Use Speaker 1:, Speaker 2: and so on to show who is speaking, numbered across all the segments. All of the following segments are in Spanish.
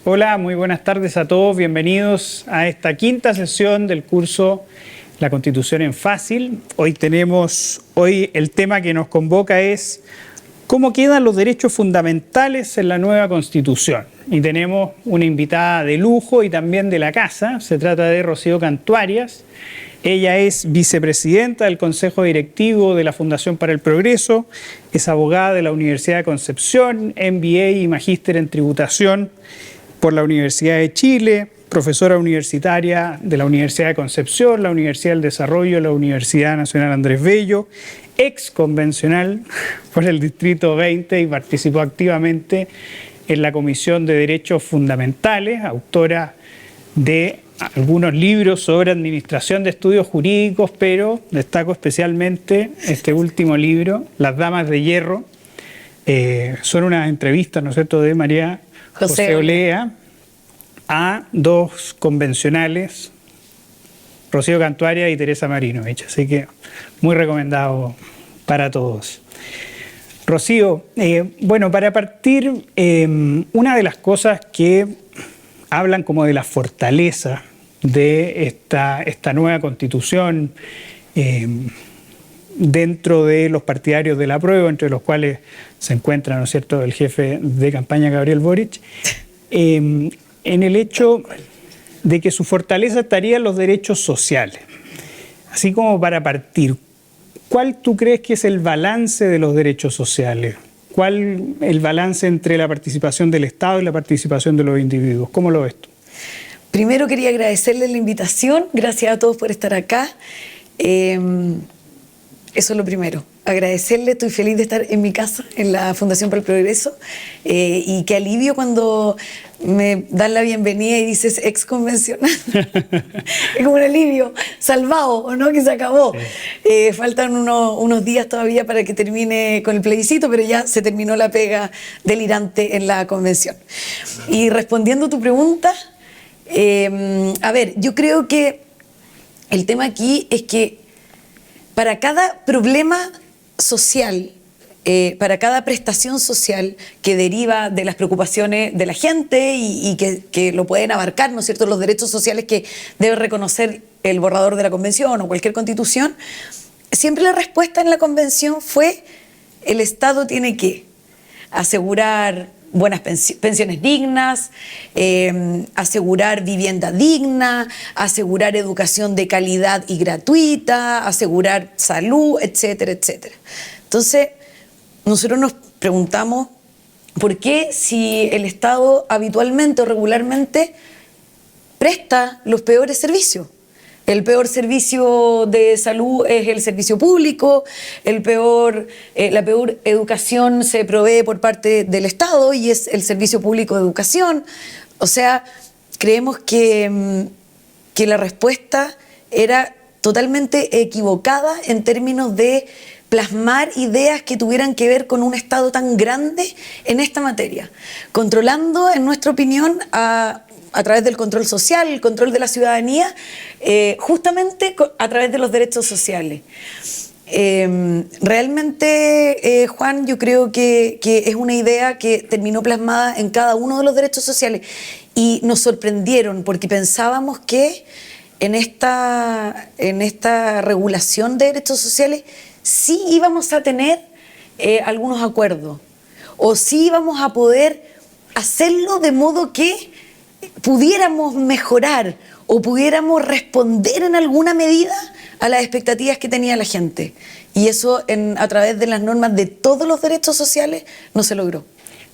Speaker 1: Hola, muy buenas tardes a todos. Bienvenidos a esta quinta sesión del curso La Constitución en Fácil. Hoy el tema que nos convoca es ¿cómo quedan los derechos fundamentales en la nueva Constitución? Y tenemos una invitada de lujo y también de la casa. Se trata de Rocío Cantuarias. Ella es vicepresidenta del Consejo Directivo de la Fundación para el Progreso, es abogada de la Universidad de Concepción, MBA y magíster en tributación por la Universidad de Chile, profesora universitaria de la Universidad de Concepción, la Universidad del Desarrollo, la Universidad Nacional Andrés Bello, ex convencional por el Distrito 20 y participó activamente en la Comisión de Derechos Fundamentales, autora de algunos libros sobre administración de estudios jurídicos, pero destaco especialmente este último libro, Las Damas de Hierro. Son unas entrevistas, ¿no es cierto?, de María José Olea a dos convencionales, Rocío Cantuarias y Teresa Marinovich. Así que muy recomendado para todos. Rocío, bueno, para partir, una de las cosas que hablan como de la fortaleza de esta nueva Constitución dentro de los partidarios del apruebo, entre los cuales se encuentra, ¿no es cierto?, el jefe de campaña Gabriel Boric, en el hecho de que su fortaleza estaría en los derechos sociales. Así como para partir, ¿cuál tú crees que es el balance de los derechos sociales? ¿Cuál el balance entre la participación del Estado y la participación de los individuos? ¿Cómo lo ves tú?
Speaker 2: Primero quería agradecerle la invitación, gracias a todos por estar acá. Eso es lo primero, agradecerle, estoy feliz de estar en mi casa, en la Fundación para el Progreso, y qué alivio cuando me dan la bienvenida y dices ex convencional. Es como un alivio, salvado, ¿o no? Que se acabó. Sí. Faltan unos días todavía para que termine con el plebiscito, pero ya se terminó la pega delirante en la convención. Y respondiendo a tu pregunta, a ver, yo creo que el tema aquí es que para cada problema social, para cada prestación social que deriva de las preocupaciones de la gente y que lo pueden abarcar, ¿no es cierto?, los derechos sociales que debe reconocer el borrador de la Convención o cualquier Constitución, siempre la respuesta en la Convención fue: el Estado tiene que asegurar buenas pensiones dignas, asegurar vivienda digna, asegurar educación de calidad y gratuita, asegurar salud, etcétera, etcétera. Entonces, nosotros nos preguntamos por qué, si el Estado habitualmente o regularmente presta los peores servicios. El peor servicio de salud es el servicio público, la peor educación se provee por parte del Estado y es el servicio público de educación. O sea, creemos que la respuesta era totalmente equivocada en términos de plasmar ideas que tuvieran que ver con un Estado tan grande en esta materia, controlando, en nuestra opinión, a través del control social, el control de la ciudadanía, justamente a través de los derechos sociales. Realmente, Juan, yo creo que es una idea que terminó plasmada en cada uno de los derechos sociales y nos sorprendieron porque pensábamos que en esta regulación de derechos sociales sí íbamos a tener algunos acuerdos o sí íbamos a poder hacerlo de modo que pudiéramos mejorar o pudiéramos responder en alguna medida a las expectativas que tenía la gente. Y eso a través de las normas de todos los derechos sociales no se logró.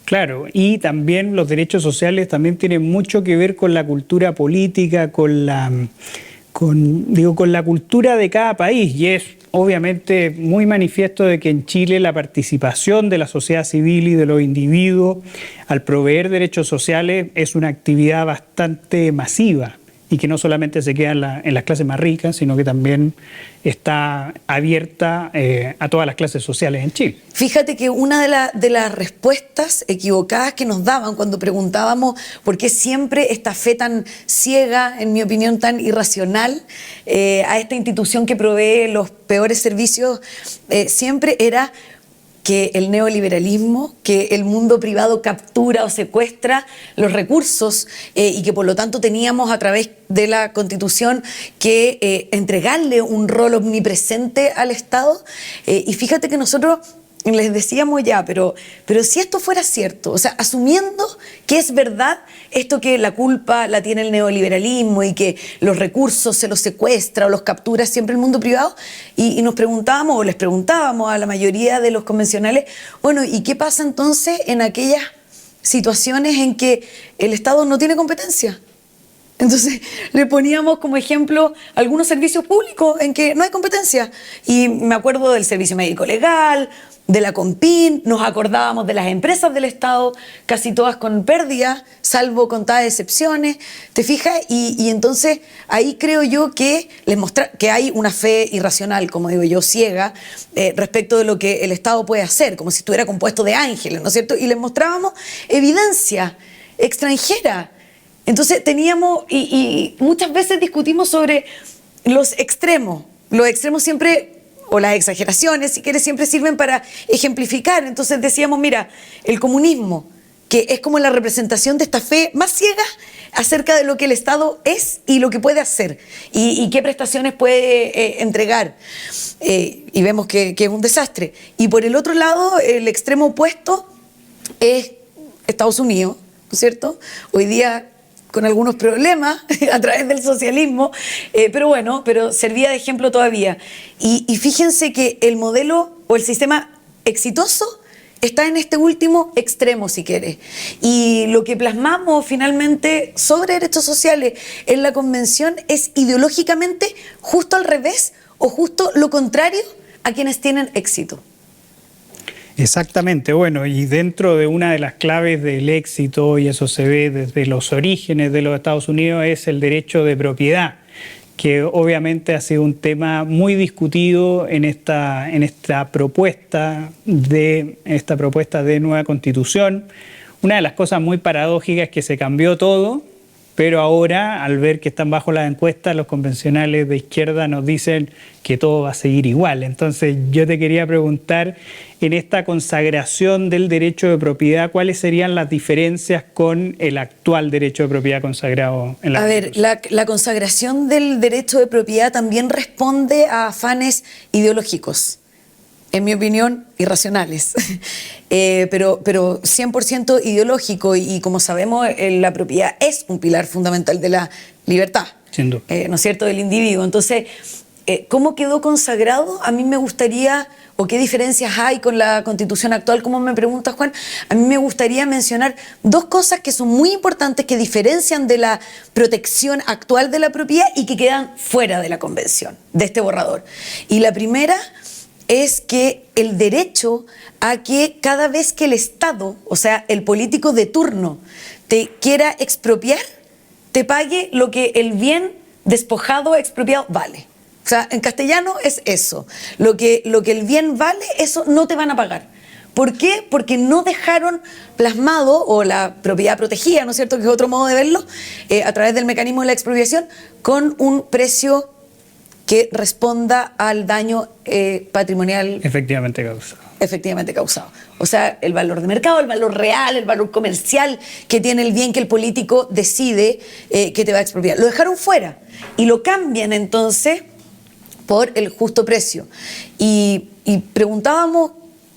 Speaker 1: Claro, y también los derechos sociales también tienen mucho que ver con la cultura política, con la cultura de cada país, y es obviamente muy manifiesto de que en Chile la participación de la sociedad civil y de los individuos al proveer derechos sociales es una actividad bastante masiva y que no solamente se queda en las clases más ricas, sino que también está abierta a todas las clases sociales en Chile.
Speaker 2: Fíjate que una de las respuestas equivocadas que nos daban cuando preguntábamos por qué siempre esta fe tan ciega, en mi opinión tan irracional, a esta institución que provee los peores servicios, siempre era que el neoliberalismo, que el mundo privado captura o secuestra los recursos y que por lo tanto teníamos a través de la Constitución que entregarle un rol omnipresente al Estado. Y fíjate que nosotros les decíamos ya, pero si esto fuera cierto, o sea, asumiendo que es verdad esto que la culpa la tiene el neoliberalismo y que los recursos se los secuestra o los captura siempre el mundo privado, y nos preguntábamos o les preguntábamos a la mayoría de los convencionales, bueno, ¿y qué pasa entonces en aquellas situaciones en que el Estado no tiene competencia? Entonces le poníamos como ejemplo algunos servicios públicos en que no hay competencia. Y me acuerdo del servicio médico legal, de la Compin, nos acordábamos de las empresas del Estado, casi todas con pérdida, salvo contadas excepciones, ¿te fijas? Y entonces ahí creo yo que que hay una fe irracional, como digo yo, ciega, respecto de lo que el Estado puede hacer, como si estuviera compuesto de ángeles, ¿no es cierto? Y les mostrábamos evidencia extranjera. Entonces teníamos, y muchas veces discutimos sobre los extremos. Los extremos siempre, o las exageraciones, si quieres, siempre sirven para ejemplificar. Entonces decíamos, mira, el comunismo, que es como la representación de esta fe más ciega acerca de lo que el Estado es y lo que puede hacer, y qué prestaciones puede entregar. Y vemos que es un desastre. Y por el otro lado, el extremo opuesto es Estados Unidos, ¿no es cierto? Hoy día con algunos problemas a través del socialismo, pero bueno, pero servía de ejemplo todavía. Y fíjense que el modelo o el sistema exitoso está en este último extremo, si quieres. Y lo que plasmamos finalmente sobre derechos sociales en la convención es ideológicamente justo al revés o justo lo contrario a quienes tienen éxito.
Speaker 1: Exactamente, bueno, y dentro de una de las claves del éxito, y eso se ve desde los orígenes de los Estados Unidos, es el derecho de propiedad, que obviamente ha sido un tema muy discutido en esta propuesta de nueva Constitución. Una de las cosas muy paradójicas es que se cambió todo, pero ahora, al ver que están bajo las encuestas, los convencionales de izquierda nos dicen que todo va a seguir igual. Entonces, yo te quería preguntar, en esta consagración del derecho de propiedad, ¿cuáles serían las diferencias con el actual derecho de propiedad consagrado en la Constitución?
Speaker 2: A ver, la consagración del derecho de propiedad también responde a afanes ideológicos, en mi opinión, irracionales, pero 100% ideológico, y como sabemos, la propiedad es un pilar fundamental de la libertad,
Speaker 1: Sin duda.
Speaker 2: ¿no es cierto?, del individuo. Entonces, ¿cómo quedó consagrado? A mí me gustaría, o qué diferencias hay con la Constitución actual, como me preguntas, Juan, a mí me gustaría mencionar dos cosas que son muy importantes, que diferencian de la protección actual de la propiedad y que quedan fuera de la Convención, de este borrador. Y la primera es que el derecho a que cada vez que el Estado, o sea, el político de turno, te quiera expropiar, te pague lo que el bien despojado, expropiado, vale. O sea, en castellano es eso. Lo que el bien vale, eso no te van a pagar. ¿Por qué? Porque no dejaron plasmado, o la propiedad protegida, ¿no es cierto?, que es otro modo de verlo, a través del mecanismo de la expropiación, con un precio que responda al daño patrimonial
Speaker 1: Efectivamente causado.
Speaker 2: O sea, el valor de mercado, el valor real, el valor comercial que tiene el bien que el político decide que te va a expropiar. Lo dejaron fuera y lo cambian entonces por el justo precio. Y preguntábamos,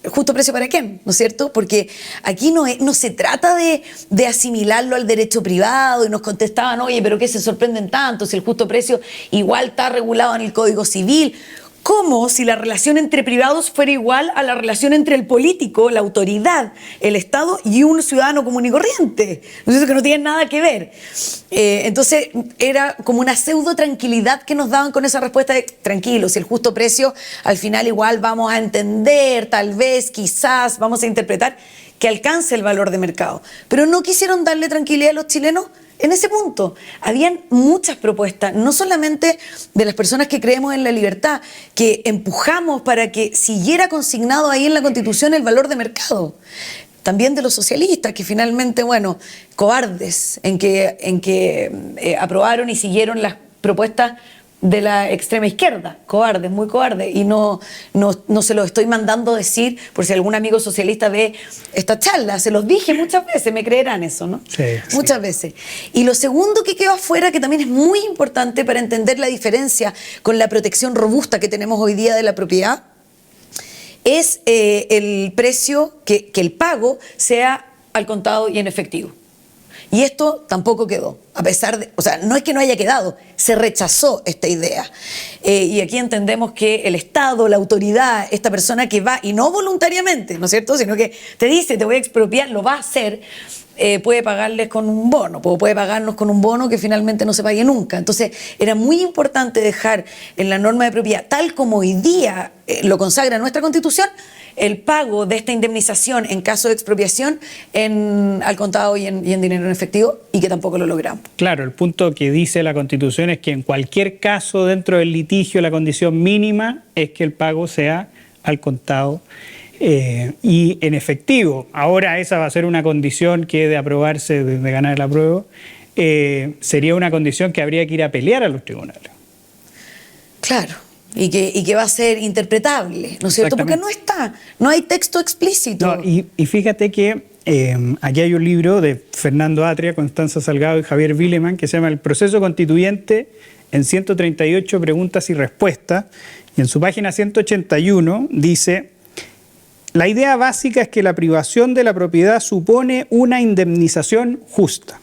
Speaker 2: ¿justo precio para quién? ¿No es cierto? Porque aquí no se trata de asimilarlo al derecho privado, y nos contestaban, oye, ¿pero qué se sorprenden tanto si el justo precio igual está regulado en el Código Civil? ¿Cómo si la relación entre privados fuera igual a la relación entre el político, la autoridad, el Estado y un ciudadano común y corriente? Entonces, que no tienen nada que ver. Entonces, era como una pseudo tranquilidad que nos daban con esa respuesta de tranquilos, si el justo precio al final igual vamos a entender, tal vez, quizás, vamos a interpretar que alcance el valor de mercado. Pero no quisieron darle tranquilidad a los chilenos en ese punto. Habían muchas propuestas, no solamente de las personas que creemos en la libertad, que empujamos para que siguiera consignado ahí en la Constitución el valor de mercado. También de los socialistas, que finalmente, bueno, cobardes en que aprobaron y siguieron las propuestas de la extrema izquierda, cobarde, muy cobarde, y no se lo estoy mandando decir por si algún amigo socialista ve esta charla, se los dije muchas veces, me creerán eso, ¿no?
Speaker 1: Sí,
Speaker 2: muchas veces. Y lo segundo que quedó afuera, que también es muy importante para entender la diferencia con la protección robusta que tenemos hoy día de la propiedad, es el precio, que el pago sea al contado y en efectivo. Y esto tampoco quedó, a pesar de, o sea, no es que no haya quedado, se rechazó esta idea. Y aquí entendemos que el Estado, la autoridad, esta persona que va, y no voluntariamente, ¿no es cierto?, sino que te dice, te voy a expropiar, lo va a hacer, puede pagarles con un bono, puede pagarnos con un bono que finalmente no se pague nunca. Entonces, era muy importante dejar en la norma de propiedad, tal como hoy día lo consagra nuestra Constitución, el pago de esta indemnización en caso de expropiación al contado y en dinero en efectivo, y que tampoco lo logramos.
Speaker 1: Claro, el punto que dice la Constitución es que en cualquier caso dentro del litigio la condición mínima es que el pago sea al contado y en efectivo. Ahora esa va a ser una condición que de aprobarse, de ganar el apruebo, sería una condición que habría que ir a pelear a los tribunales.
Speaker 2: Claro. Y que va a ser interpretable, ¿no es cierto? Porque no hay texto explícito.
Speaker 1: No, y fíjate que aquí hay un libro de Fernando Atria, Constanza Salgado y Javier Wileman que se llama El proceso constituyente en 138 preguntas y respuestas, y en su página 181 dice: la idea básica es que la privación de la propiedad supone una indemnización justa,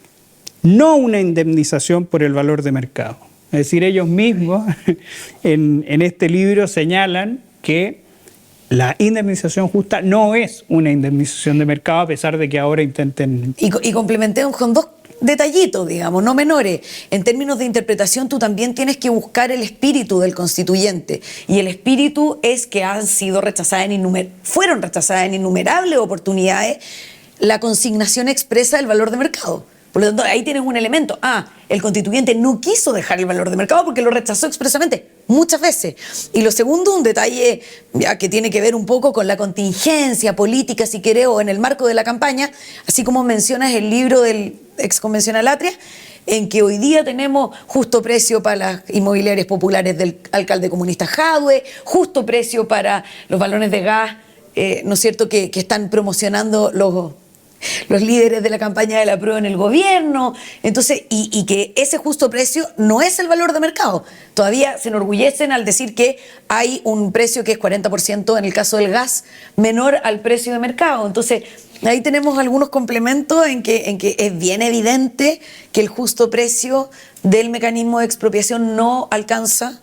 Speaker 1: no una indemnización por el valor de mercado. Es decir, ellos mismos en este libro señalan que la indemnización justa no es una indemnización de mercado, a pesar de que ahora intenten...
Speaker 2: Y complementé con dos detallitos, digamos, no menores. En términos de interpretación, tú también tienes que buscar el espíritu del constituyente. Y el espíritu es que fueron rechazadas en innumerables oportunidades la consignación expresa del valor de mercado. Por lo tanto, ahí tienes un elemento. El constituyente no quiso dejar el valor de mercado porque lo rechazó expresamente muchas veces. Y lo segundo, un detalle ya que tiene que ver un poco con la contingencia política, si querés, o en el marco de la campaña, así como mencionas el libro del exconvencional Atria, en que hoy día tenemos justo precio para las inmobiliarias populares del alcalde comunista Jadwe, justo precio para los balones de gas, ¿no es cierto?, que están promocionando los líderes de la campaña de la prueba en el gobierno. Entonces, y que ese justo precio no es el valor de mercado. Todavía se enorgullecen al decir que hay un precio que es 40% en el caso del gas menor al precio de mercado. Entonces, ahí tenemos algunos complementos en que es bien evidente que el justo precio del mecanismo de expropiación no alcanza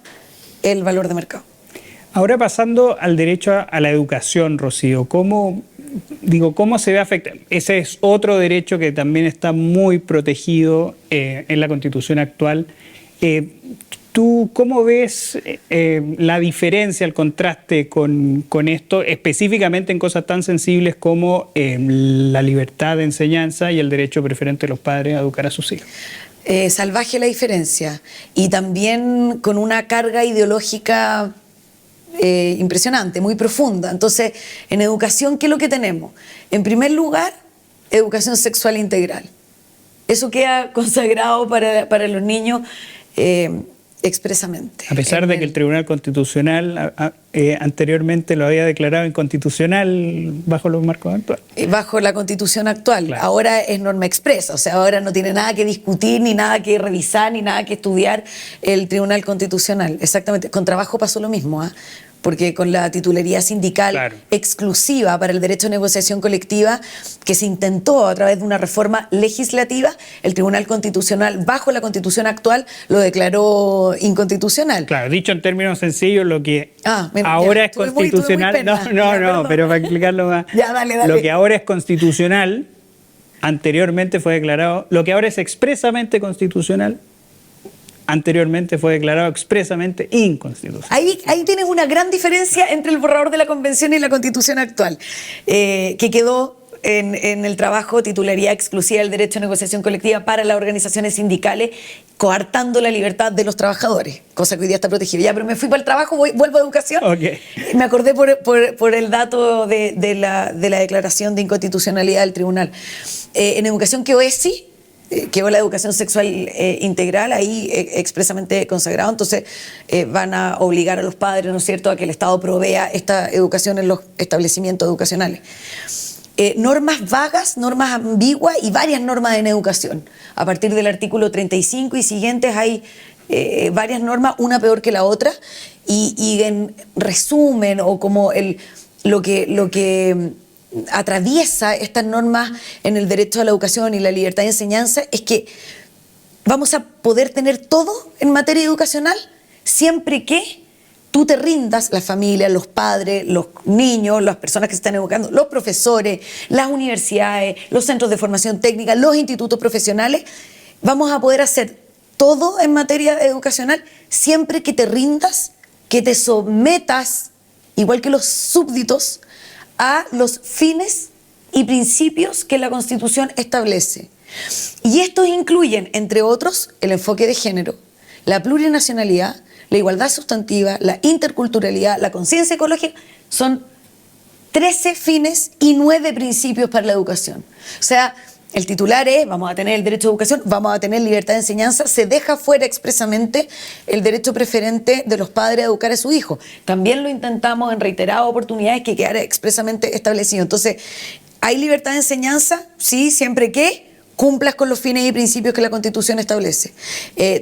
Speaker 2: el valor de mercado.
Speaker 1: Ahora pasando al derecho a la educación, Rocío, ¿cómo se ve afectado? Ese es otro derecho que también está muy protegido en la Constitución actual. ¿Tú cómo ves la diferencia, el contraste con esto, específicamente en cosas tan sensibles como la libertad de enseñanza y el derecho preferente de los padres a educar a sus hijos?
Speaker 2: Salvaje la diferencia, y también con una carga ideológica impresionante, muy profunda. Entonces, en educación, ¿qué es lo que tenemos? En primer lugar, educación sexual integral. Eso queda consagrado para los niños expresamente.
Speaker 1: A pesar de que el Tribunal Constitucional anteriormente lo había declarado inconstitucional bajo los marcos actuales.
Speaker 2: Bajo la Constitución actual. Claro. Ahora es norma expresa, o sea, ahora no tiene nada que discutir, ni nada que revisar, ni nada que estudiar el Tribunal Constitucional. Exactamente. Con trabajo pasó lo mismo, porque con la titularidad sindical exclusiva para el derecho a negociación colectiva que se intentó a través de una reforma legislativa, el Tribunal Constitucional, bajo la Constitución actual, lo declaró inconstitucional.
Speaker 1: Claro, dicho en términos sencillos, lo que ahora es constitucional... pero para explicarlo más,
Speaker 2: dale.
Speaker 1: Lo que ahora es constitucional, anteriormente fue declarado... Lo que ahora es expresamente constitucional, anteriormente fue declarado expresamente inconstitucional.
Speaker 2: Ahí tienes una gran diferencia entre el borrador de la Convención y la Constitución actual, que quedó en el trabajo titularidad exclusiva del derecho a negociación colectiva para las organizaciones sindicales, coartando la libertad de los trabajadores, cosa que hoy día está protegida. Ya, pero me fui para el trabajo, vuelvo a educación.
Speaker 1: Okay.
Speaker 2: Me acordé por el dato de la declaración de inconstitucionalidad del tribunal. En educación quedó ESI, quedó la educación sexual integral ahí expresamente consagrado, entonces van a obligar a los padres, ¿no es cierto?, a que el Estado provea esta educación en los establecimientos educacionales. Normas vagas, normas ambiguas y varias normas en educación. A partir del artículo 35 y siguientes hay varias normas, una peor que la otra, y en resumen, o como lo que atraviesa estas normas en el derecho a la educación y la libertad de enseñanza, es que vamos a poder tener todo en materia educacional siempre que tú te rindas, la familia, los padres, los niños, las personas que se están educando, los profesores, las universidades, los centros de formación técnica, los institutos profesionales. Vamos a poder hacer todo en materia educacional siempre que te rindas, que te sometas, igual que los súbditos, a los fines y principios que la Constitución establece. Y estos incluyen, entre otros, el enfoque de género, la plurinacionalidad, la igualdad sustantiva, la interculturalidad, la conciencia ecológica. Son 13 fines y 9 principios para la educación. O sea, el titular es: vamos a tener el derecho a educación, vamos a tener libertad de enseñanza. Se deja fuera expresamente el derecho preferente de los padres a educar a su hijo. También lo intentamos en reiteradas oportunidades que quedara expresamente establecido. Entonces, ¿hay libertad de enseñanza? Sí, siempre que cumplas con los fines y principios que la Constitución establece.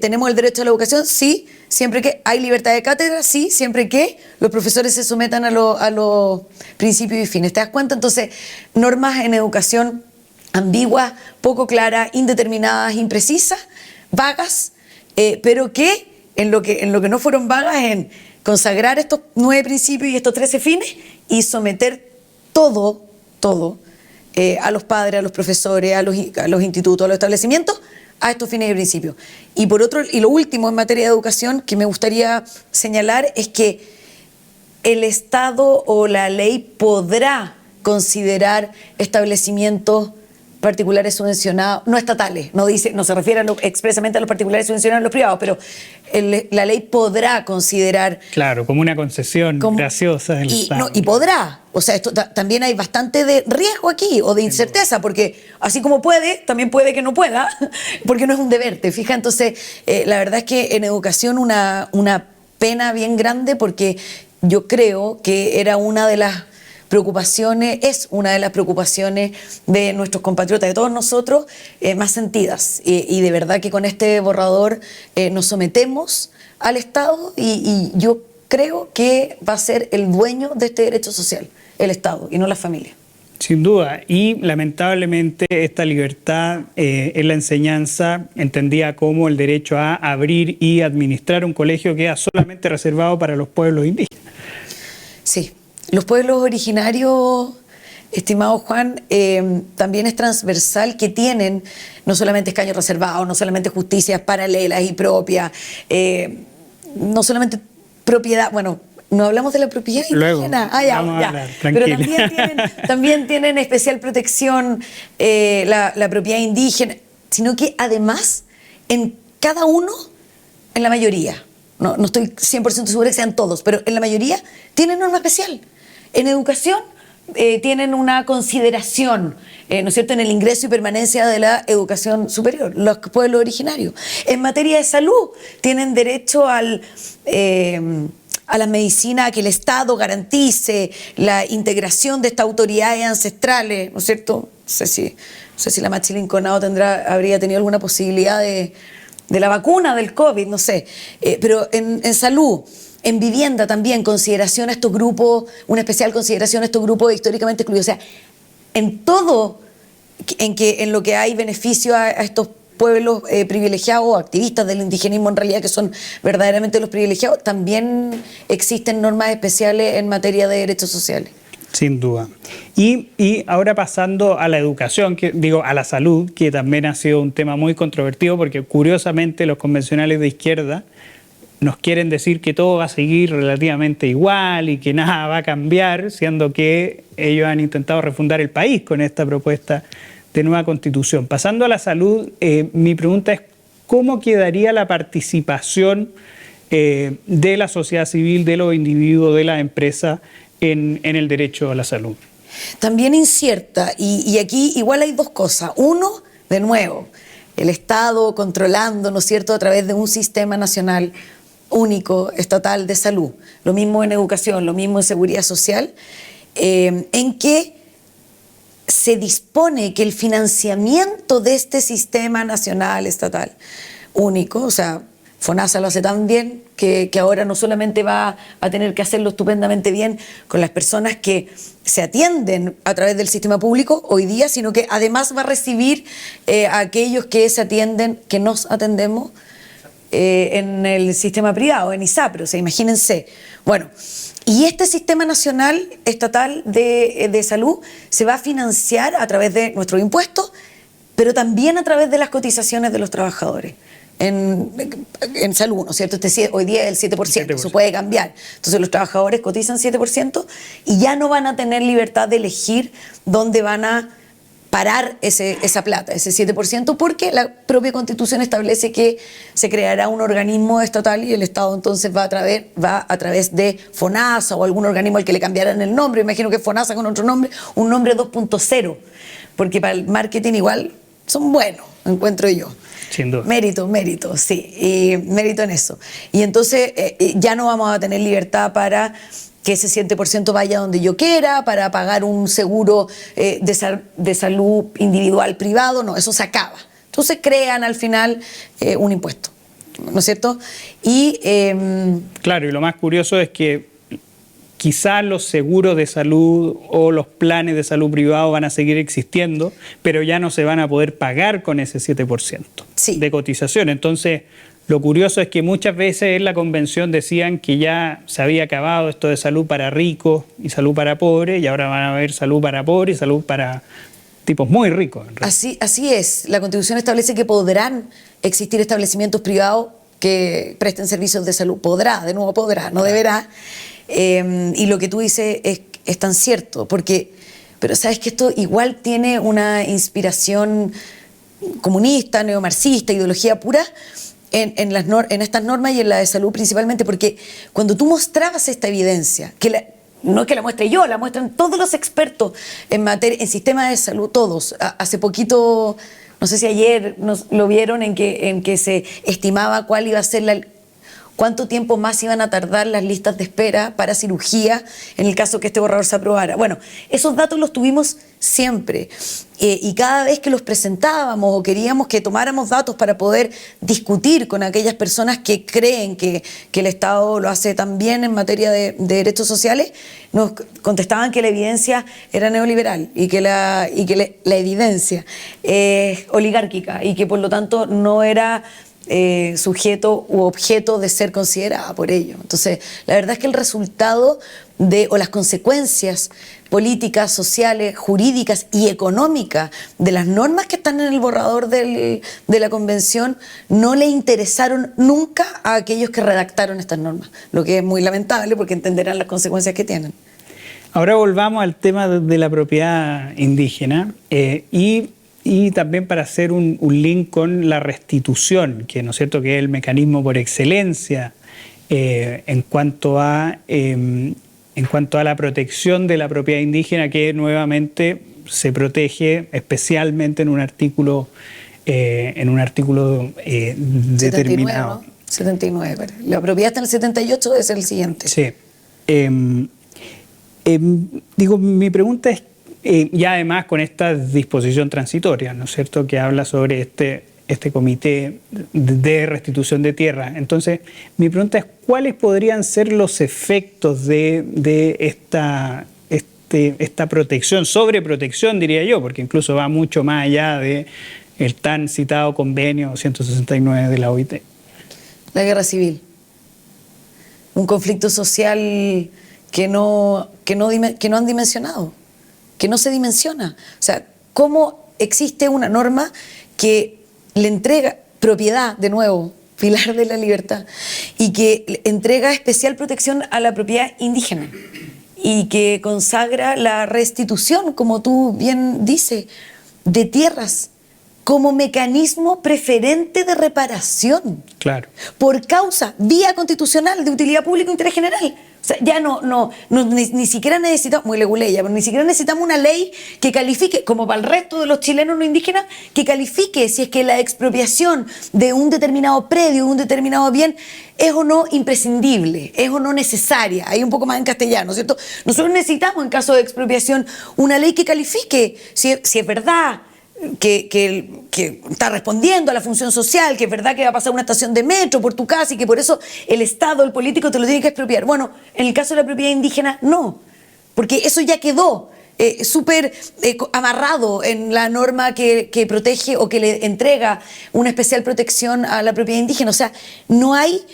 Speaker 2: ¿Tenemos el derecho a la educación? Sí, siempre que. ¿Hay libertad de cátedra? Sí, siempre que los profesores se sometan a los principios y fines. ¿Te das cuenta? Entonces, normas en educación ambiguas, poco claras, indeterminadas, imprecisas, vagas, pero que en lo que no fueron vagas en consagrar estos 9 principios y estos 13 fines y someter todo a los padres, a los profesores, a los institutos, a los establecimientos, a estos fines y principios. Y por otro, y lo último en materia de educación que me gustaría señalar es que el Estado o la ley podrá considerar establecimientos particulares subvencionados, no estatales, no se refiere expresamente a los particulares subvencionados a los privados, pero la ley podrá considerar...
Speaker 1: Claro, como una concesión graciosa del Estado.
Speaker 2: Y podrá, o sea, esto también hay bastante de riesgo aquí, o de incerteza, porque así como puede, también puede que no pueda, porque no es un deber, ¿te fijas? Entonces, la verdad es que en educación una pena bien grande, porque yo creo que era una de las preocupaciones, es una de las preocupaciones de nuestros compatriotas, de todos nosotros, más sentidas. Y de verdad que con este borrador nos sometemos al Estado y yo creo que va a ser el dueño de este derecho social, el Estado, y no la familia.
Speaker 1: Sin duda, y lamentablemente esta libertad en la enseñanza, entendida como el derecho a abrir y administrar un colegio, queda solamente reservado para los pueblos indígenas.
Speaker 2: Sí. Los pueblos originarios, estimado Juan, también es transversal, que tienen no solamente escaños reservados, no solamente justicias paralelas y propias, no solamente propiedad, bueno, no hablamos de la propiedad indígena.
Speaker 1: Vamos a hablar,
Speaker 2: pero también tienen especial protección la propiedad indígena, sino que además en cada uno, en la mayoría, no estoy 100% segura que sean todos, pero en la mayoría tienen norma especial. En educación tienen una consideración, ¿no es cierto?, en el ingreso y permanencia de la educación superior, los pueblos originarios. En materia de salud tienen derecho a la medicina, a que el Estado garantice la integración de estas autoridades ancestrales, ¿no es cierto? No sé si la Machi Linconado habría tenido alguna posibilidad de la vacuna del COVID, no sé, pero en salud. En vivienda también, consideración a estos grupos, una especial consideración a estos grupos históricamente excluidos. O sea, en todo en lo que hay beneficio a estos pueblos privilegiados, activistas del indigenismo en realidad, que son verdaderamente los privilegiados, también existen normas especiales en materia de derechos sociales.
Speaker 1: Sin duda. Y ahora pasando a la educación, a la salud, que también ha sido un tema muy controvertido, porque curiosamente los convencionales de izquierda nos quieren decir que todo va a seguir relativamente igual y que nada va a cambiar, siendo que ellos han intentado refundar el país con esta propuesta de nueva constitución. Pasando a la salud, mi pregunta es: ¿cómo quedaría la participación de la sociedad civil, de los individuos, de las empresas en el derecho a la salud?
Speaker 2: También incierta, y aquí igual hay dos cosas. Uno, de nuevo, el Estado controlando, ¿no es cierto?, a través de un sistema nacional único, estatal de salud. Lo mismo en educación, lo mismo en seguridad social, en que se dispone que el financiamiento de este sistema nacional, estatal, único, o sea, FONASA lo hace tan bien que ahora no solamente va a tener que hacerlo estupendamente bien con las personas que se atienden a través del sistema público hoy día, sino que además va a recibir a aquellos que se atienden, que nos atendemos en el sistema privado, en ISAPRE, o sea, imagínense. Bueno, y este sistema nacional estatal de salud se va a financiar a través de nuestros impuestos, pero también a través de las cotizaciones de los trabajadores. En salud, ¿no es cierto? Hoy día es el 7%, eso puede cambiar. Entonces los trabajadores cotizan 7% y ya no van a tener libertad de elegir dónde van a parar esa plata, ese 7%, porque la propia Constitución establece que se creará un organismo estatal y el Estado entonces va a través de FONASA o algún organismo al que le cambiarán el nombre. Imagino que FONASA con otro nombre, un nombre 2.0, porque para el marketing igual son buenos, encuentro yo.
Speaker 1: Sin duda.
Speaker 2: Mérito, sí, y mérito en eso. Y entonces ya no vamos a tener libertad para que ese 7% vaya donde yo quiera, para pagar un seguro de salud individual privado, no, eso se acaba. Entonces crean al final un impuesto, ¿no es cierto? Y
Speaker 1: claro, y lo más curioso es que quizás los seguros de salud o los planes de salud privados van a seguir existiendo, pero ya no se van a poder pagar con ese 7% de cotización. Entonces, lo curioso es que muchas veces en la convención decían que ya se había acabado esto de salud para ricos y salud para pobres, y ahora van a haber salud para pobres y salud para tipos muy ricos.
Speaker 2: Así es. La Constitución establece que podrán existir establecimientos privados que presten servicios de salud. Podrá, no deberá. Y lo que tú dices es tan cierto, pero sabes que esto igual tiene una inspiración comunista, neomarxista, ideología pura en estas normas y en la de salud principalmente, porque cuando tú mostrabas esta evidencia, no es que la muestre yo, la muestran todos los expertos en sistema de salud, todos. Hace poquito, no sé si ayer lo vieron, en que se estimaba cuál iba a ser cuánto tiempo más iban a tardar las listas de espera para cirugía en el caso que este borrador se aprobara. Bueno, esos datos los tuvimos siempre y cada vez que los presentábamos o queríamos que tomáramos datos para poder discutir con aquellas personas que creen que el Estado lo hace tan bien en materia de derechos sociales, nos contestaban que la evidencia era neoliberal y que la evidencia es oligárquica y que por lo tanto no era sujeto u objeto de ser considerada por ello. Entonces, la verdad es que el resultado o las consecuencias políticas, sociales, jurídicas y económicas de las normas que están en el borrador de la Convención no le interesaron nunca a aquellos que redactaron estas normas, lo que es muy lamentable porque entenderán las consecuencias que tienen.
Speaker 1: Ahora volvamos al tema de la propiedad indígena y también para hacer un link con la restitución, que no es cierto que es el mecanismo por excelencia en cuanto a la protección de la propiedad indígena, que nuevamente se protege especialmente en un artículo determinado.
Speaker 2: 79, ¿no? 79. La propiedad está en el 78, es el siguiente.
Speaker 1: Sí. Mi pregunta es, y además con esta disposición transitoria, ¿no es cierto?, que habla sobre este comité de restitución de tierra. Entonces, mi pregunta es, ¿cuáles podrían ser los efectos de esta protección, sobreprotección, diría yo, porque incluso va mucho más allá del tan citado convenio 169 de la OIT?
Speaker 2: La guerra civil. Un conflicto social que no han dimensionado, que no se dimensiona. O sea, ¿cómo existe una norma que le entrega propiedad, de nuevo, pilar de la libertad, y que entrega especial protección a la propiedad indígena y que consagra la restitución, como tú bien dices, de tierras como mecanismo preferente de reparación?
Speaker 1: Claro.
Speaker 2: Por causa, vía constitucional de utilidad pública o interés general. O sea, ya ni siquiera necesitamos, muy leguleya, pero ni siquiera necesitamos una ley que califique, como para el resto de los chilenos no indígenas, que califique si es que la expropiación de un determinado predio, de un determinado bien, es o no imprescindible, es o no necesaria. Hay un poco más en castellano, ¿cierto? Nosotros necesitamos, en caso de expropiación, una ley que califique si es verdad que está respondiendo a la función social, que es verdad que va a pasar una estación de metro por tu casa y que por eso el Estado, el político te lo tiene que expropiar. Bueno, en el caso de la propiedad indígena, no, porque eso ya quedó súper amarrado en la norma que protege o que le entrega una especial protección a la propiedad indígena. O sea, no hay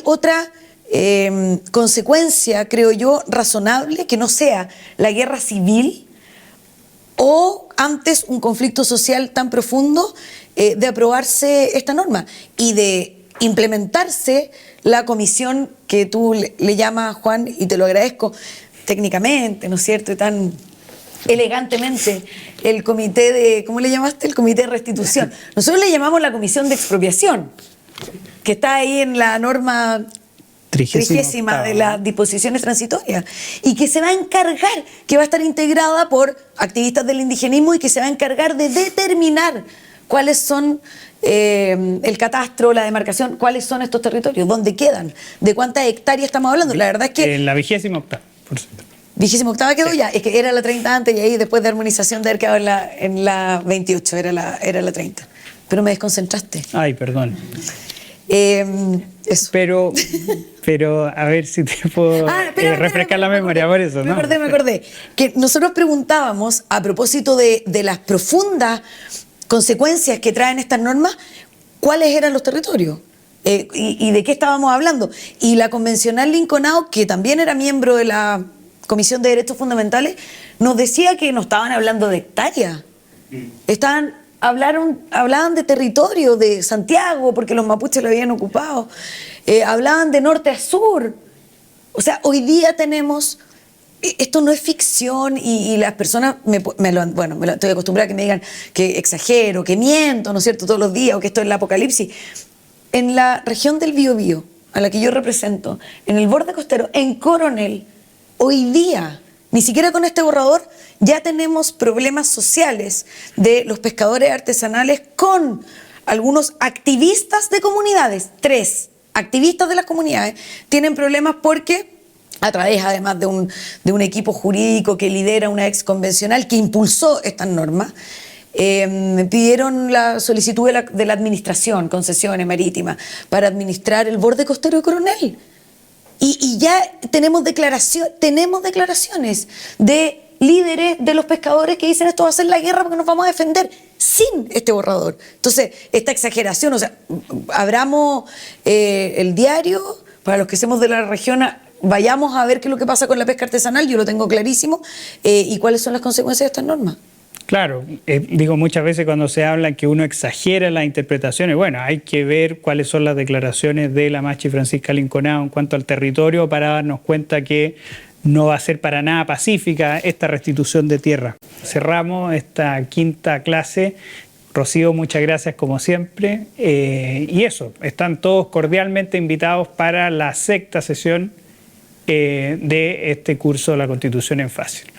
Speaker 2: otra consecuencia, creo yo, razonable que no sea la guerra civil o antes un conflicto social tan profundo de aprobarse esta norma y de implementarse la comisión que tú le llamas, Juan, y te lo agradezco técnicamente, ¿no es cierto?, y tan elegantemente, el comité de, ¿cómo le llamaste? El comité de restitución. Nosotros le llamamos la comisión de expropiación, que está ahí en la norma 30ª de las disposiciones transitorias, y que se va a encargar, que va a estar integrada por activistas del indigenismo y que se va a encargar de determinar cuáles son el catastro, la demarcación, cuáles son estos territorios, dónde quedan, de cuántas hectáreas estamos hablando. La verdad es que...
Speaker 1: En la 28ª, por cierto.
Speaker 2: 28ª quedó
Speaker 1: Sí.
Speaker 2: ya, es que era la 30 antes y ahí después de armonización de haber quedado en la 28, era la 30. Pero me desconcentraste.
Speaker 1: Ay, perdón.
Speaker 2: Eso.
Speaker 1: Pero a ver si te puedo refrescar la memoria por eso, ¿no?
Speaker 2: Me acordé. Que nosotros preguntábamos, a propósito de las profundas consecuencias que traen estas normas, ¿cuáles eran los territorios? Y de qué estábamos hablando. Y la convencional Linconao, que también era miembro de la Comisión de Derechos Fundamentales, nos decía que no estaban hablando de hectáreas. Hablaban de territorio, de Santiago, porque los mapuches lo habían ocupado. Hablaban de norte a sur. O sea, hoy día tenemos... Esto no es ficción y las personas, estoy acostumbrada a que me digan que exagero, que miento, ¿no es cierto?, todos los días, o que esto es el apocalipsis. En la región del Biobío, a la que yo represento, en el borde costero, en Coronel, hoy día, ni siquiera con este borrador, ya tenemos problemas sociales de los pescadores artesanales con algunos activistas de comunidades. 3 activistas de las comunidades tienen problemas porque, a través además de un equipo jurídico que lidera una ex convencional que impulsó estas normas, pidieron la solicitud de la administración, concesiones marítimas, para administrar el borde costero de Coronel. Y ya tenemos declaraciones de líderes de los pescadores que dicen esto va a ser la guerra porque nos vamos a defender sin este borrador. Entonces, esta exageración, o sea, abramos el diario, para los que somos de la región, vayamos a ver qué es lo que pasa con la pesca artesanal, yo lo tengo clarísimo, y cuáles son las consecuencias de estas normas.
Speaker 1: Claro, digo muchas veces cuando se habla que uno exagera las interpretaciones, bueno, hay que ver cuáles son las declaraciones de la Machi Francisca Linconao en cuanto al territorio para darnos cuenta que no va a ser para nada pacífica esta restitución de tierra. Cerramos esta 5ª clase. Rocío, muchas gracias como siempre. Y eso, están todos cordialmente invitados para la 6ª sesión de este curso de la Constitución en Fácil.